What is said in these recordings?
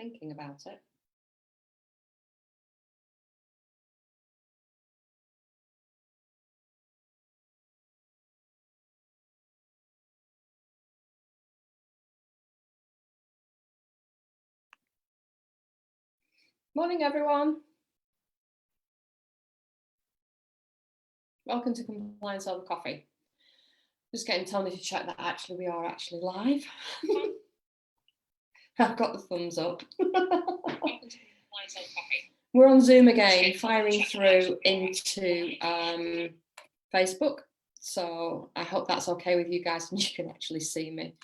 thinking about it. Morning, everyone. Welcome to Compliance Over Coffee. Just getting told me to check that we are actually live. I've got the thumbs up. We're on Zoom again, firing through into Facebook. So I hope that's okay with you guys and you can actually see me.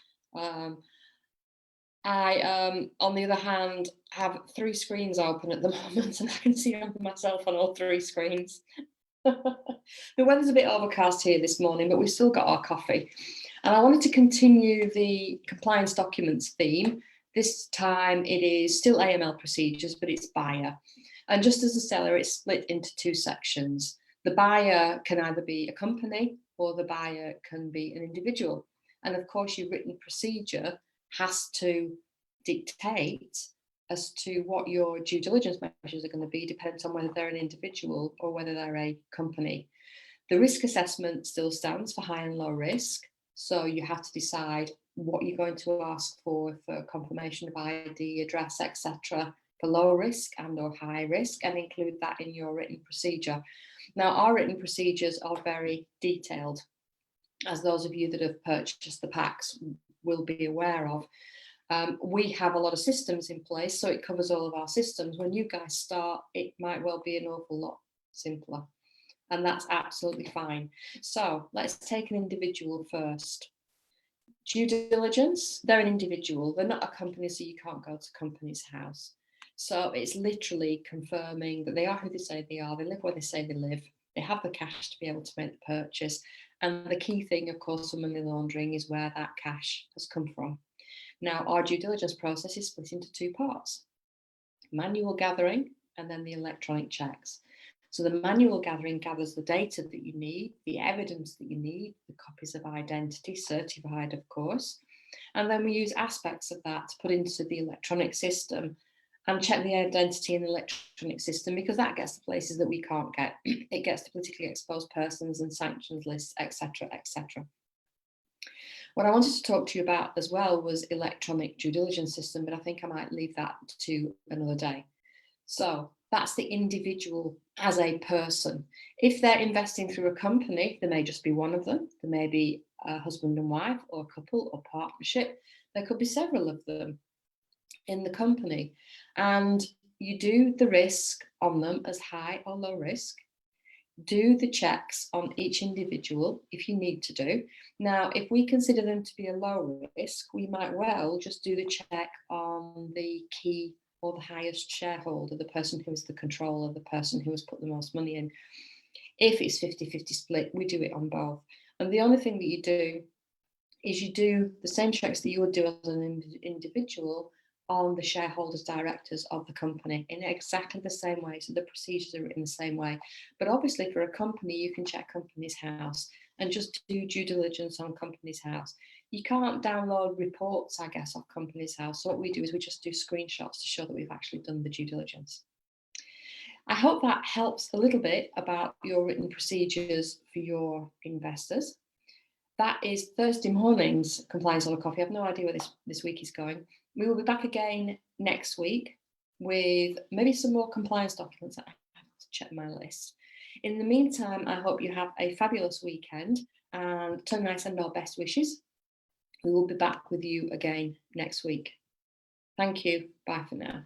I, on the other hand, have 3 screens open at the moment and I can see myself on all 3 screens. The weather's a bit overcast here this morning, but we've still got our coffee. And I wanted to continue the compliance documents theme. This time it is still AML procedures, but it's buyer. And just as a seller, it's split into 2 sections. The buyer can either be a company or the buyer can be an individual. And of course, your written procedure has to dictate as to what your due diligence measures are going to be, depending on whether they're an individual or whether they're a company. The risk assessment still stands for high and low risk. So you have to decide what you're going to ask for confirmation of ID, address, etc. for low risk and or high risk, and include that in your written procedure. Now, our written procedures are very detailed, as those of you that have purchased the packs will be aware of. We have a lot of systems in place, so it covers all of our systems. When you guys start, it might well be an awful lot simpler, and that's absolutely fine. So let's take an individual first. Due diligence, they're an individual. They're not a company, so you can't go to company's house. So it's literally confirming that they are who they say they are, they live where they say they live, they have the cash to be able to make the purchase. And the key thing, of course, for money laundering is where that cash has come from. Now, our due diligence process is split into 2 parts, manual gathering and then the electronic checks. So the manual gathering gathers the data that you need, the evidence that you need, the copies of identity, certified, of course. And then we use aspects of that to put into the electronic system and check the identity in the electronic system, because that gets to places that we can't get. It gets to politically exposed persons and sanctions lists, etc., etc. What I wanted to talk to you about as well was electronic due diligence system, but I think I might leave that to another day. So that's the individual as a person. If they're investing through a company, there may just be one of them. There may be a husband and wife or a couple or partnership. There could be several of them in the company. And you do the risk on them as high or low risk. Do the checks on each individual if you need to do. Now, if we consider them to be a low risk, we might well just do the check on the key or the highest shareholder, the person who is the controller, the person who has put the most money in. If it's 50-50 split, we do it on both. And the only thing that you do is you do the same checks that you would do as an individual on the shareholders, directors of the company in exactly the same way. So the procedures are written the same way. But obviously for a company, you can check company's house and just do due diligence on company's house. You can't download reports, I guess, of company's house. So what we do is we just do screenshots to show that we've actually done the due diligence. I hope that helps a little bit about your written procedures for your investors. That is Thursday morning's Compliance Over Coffee. I have no idea where this week is going. We will be back again next week with maybe some more compliance documents. I have to check my list. In the meantime, I hope you have a fabulous weekend, and Tony and I send our best wishes. We will be back with you again next week. Thank you. Bye for now.